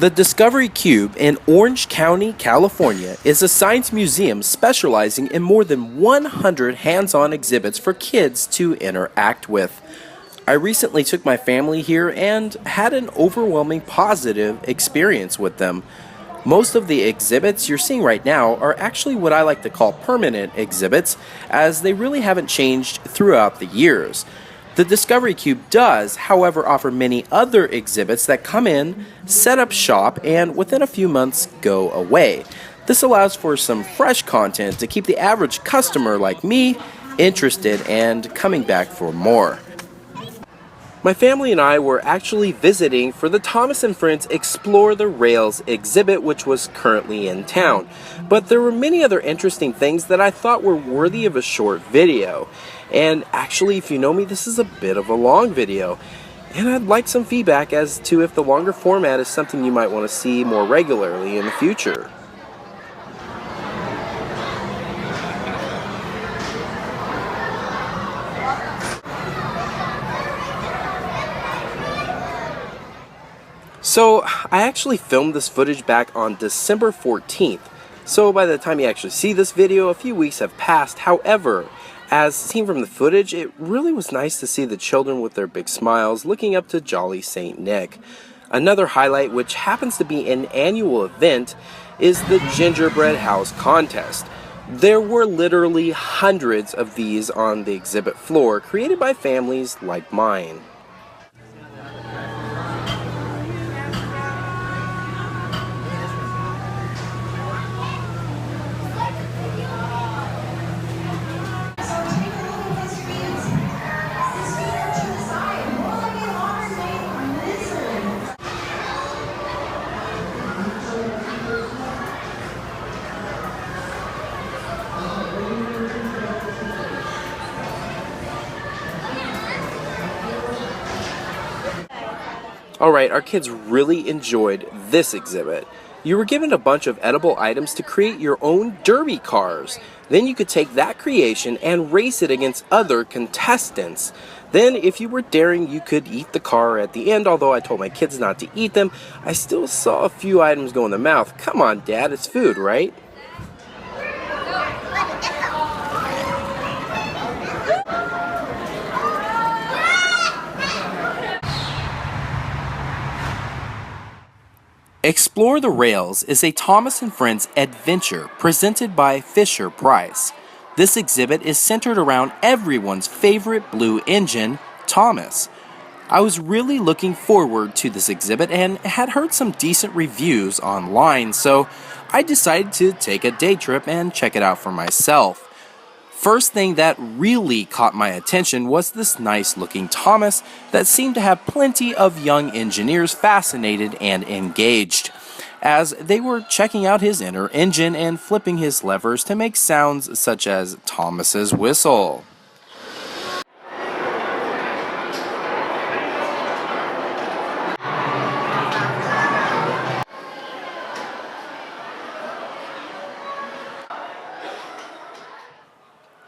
The Discovery Cube in Orange County, California is a science museum specializing in more than 100 hands-on exhibits for kids to interact with. I recently took my family here and had an overwhelming positive experience with them. Most of the exhibits you're seeing right now are actually what I like to call permanent exhibits, as they really haven't changed throughout the years. The Discovery Cube does, however, offer many other exhibits that come in, set up shop, and within a few months go away. This allows for some fresh content to keep the average customer like me interested and coming back for more. My family and I were actually visiting for the Thomas and Friends Explore the Rails exhibit, which was currently in town. But there were many other interesting things that I thought were worthy of a short video. And actually, if you know me, this is a bit of a long video. And I'd like some feedback as to if the longer format is something you might want to see more regularly in the future. So, I actually filmed this footage back on December 14th, so by the time you actually see this video, a few weeks have passed. However, as seen from the footage, it really was nice to see the children with their big smiles looking up to Jolly Saint Nick. Another highlight, which happens to be an annual event, is the Gingerbread House Contest. There were literally hundreds of these on the exhibit floor, created by families like mine. Alright, our kids really enjoyed this exhibit. You were given a bunch of edible items to create your own derby cars. Then you could take that creation and race it against other contestants. Then, if you were daring, you could eat the car at the end. Although I told my kids not to eat them, I still saw a few items go in their mouth. Come on, Dad, it's food, right? Explore the Rails is a Thomas and Friends adventure presented by Fisher-Price. This exhibit is centered around everyone's favorite blue engine, Tomas. I was really looking forward to this exhibit and had heard some decent reviews online, so I decided to take a day trip and check it out for myself. First thing that really caught my attention was this nice looking Tomas that seemed to have plenty of young engineers fascinated and engaged, as they were checking out his inner engine and flipping his levers to make sounds such as Tomas's whistle.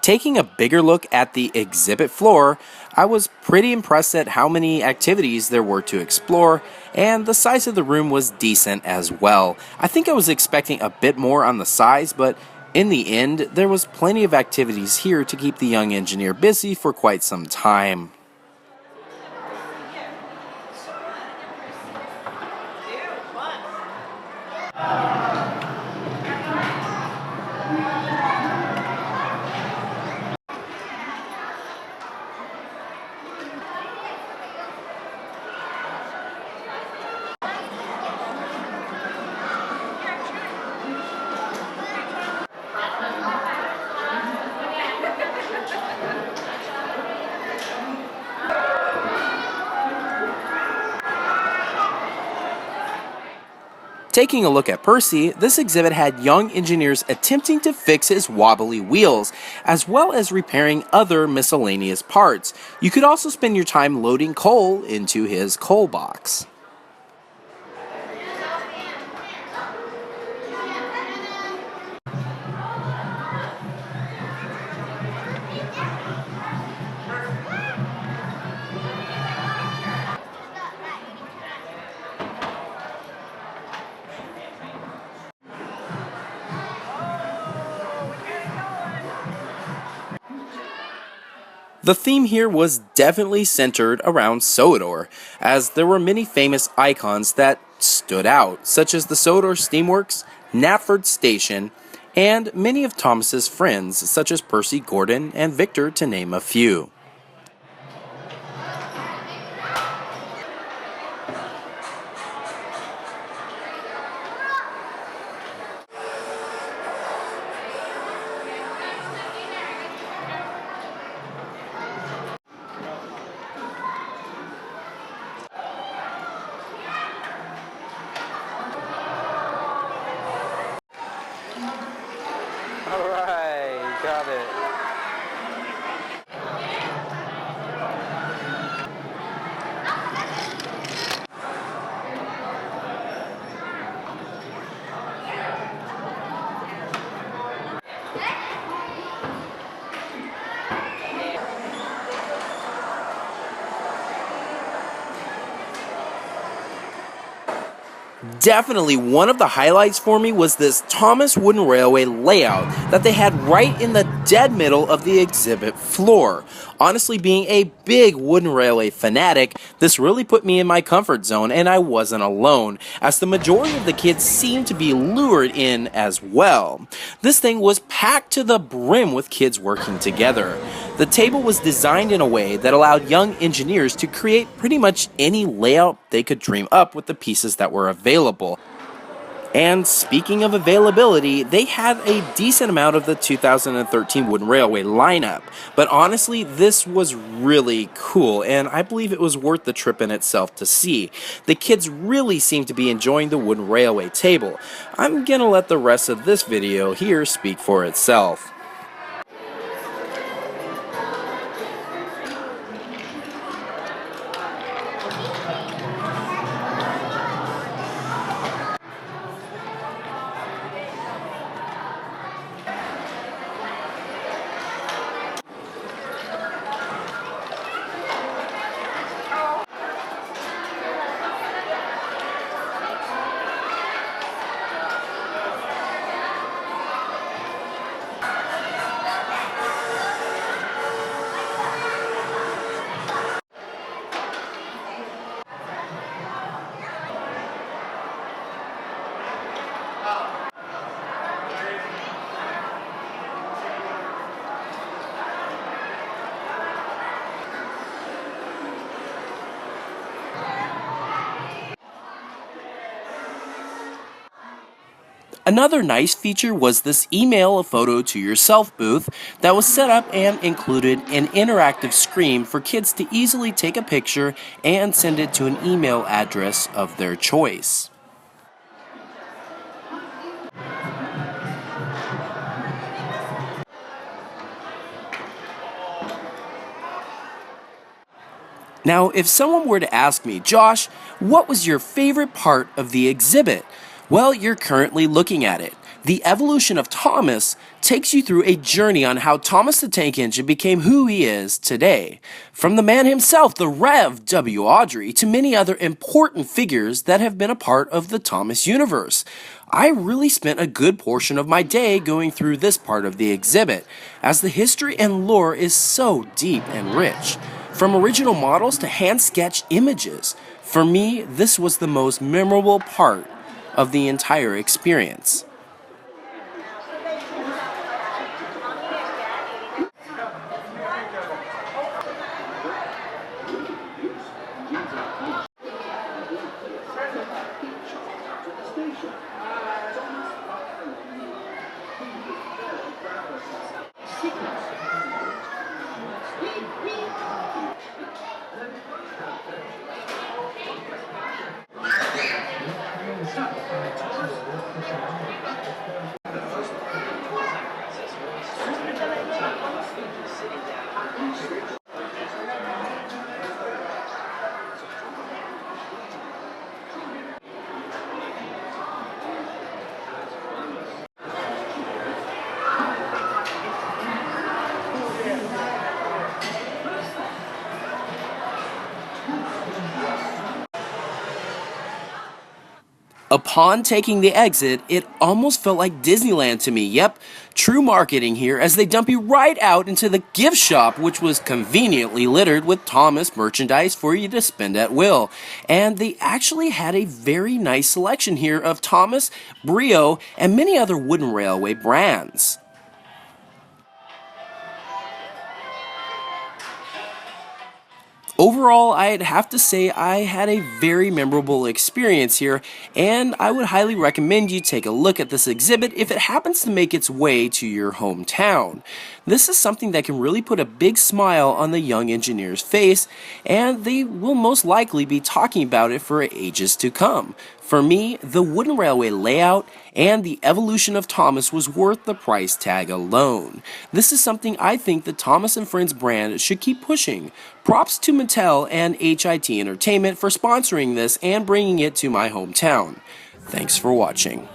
Taking a bigger look at the exhibit floor, I was pretty impressed at how many activities there were to explore, and the size of the room was decent as well. I think I was expecting a bit more on the size, but in the end, there was plenty of activities here to keep the young engineer busy for quite some time. Taking a look at Percy, this exhibit had young engineers attempting to fix his wobbly wheels, as well as repairing other miscellaneous parts. You could also spend your time loading coal into his coal box. The theme here was definitely centered around Sodor, as there were many famous icons that stood out, such as the Sodor Steamworks, Knapford Station, and many of Thomas's friends, such as Percy Gordon and Victor, to name a few. All right, got it. Definitely one of the highlights for me was this Thomas wooden railway layout that they had right in the dead middle of the exhibit floor. Honestly, being a big wooden railway fanatic, this really put me in my comfort zone, and I wasn't alone, as the majority of the kids seemed to be lured in as well. This thing was packed to the brim with kids working together. The table was designed in a way that allowed young engineers to create pretty much any layout they could dream up with the pieces that were available. And speaking of availability, they had a decent amount of the 2013 wooden railway lineup. But honestly, this was really cool, and I believe it was worth the trip in itself to see. The kids really seemed to be enjoying the wooden railway table. I'm gonna let the rest of this video here speak for itself. Another nice feature was this email a photo to yourself booth that was set up and included an interactive screen for kids to easily take a picture and send it to an email address of their choice. Now, if someone were to ask me, Josh, what was your favorite part of the exhibit? Well, you're currently looking at it. The evolution of Tomas takes you through a journey on how Thomas the Tank Engine became who he is today. From the man himself, the Rev. W. Awdry, to many other important figures that have been a part of the Thomas universe. I really spent a good portion of my day going through this part of the exhibit, as the history and lore is so deep and rich. From original models to hand-sketched images, for me, this was the most memorable part of the entire experience. Upon taking the exit, it almost felt like Disneyland to me. Yep, true marketing here as they dump you right out into the gift shop, which was conveniently littered with Tomas merchandise for you to spend at will. And they actually had a very nice selection here of Tomas, Brio, and many other wooden railway brands. Overall, I'd have to say I had a very memorable experience here, and I would highly recommend you take a look at this exhibit if it happens to make its way to your hometown. This is something that can really put a big smile on the young engineer's face, and they will most likely be talking about it for ages to come. For me, the wooden railway layout and the evolution of Tomas was worth the price tag alone. This is something I think the Tomas & Friends brand should keep pushing. Props to Mattel and HIT Entertainment for sponsoring this and bringing it to my hometown. Thanks for watching.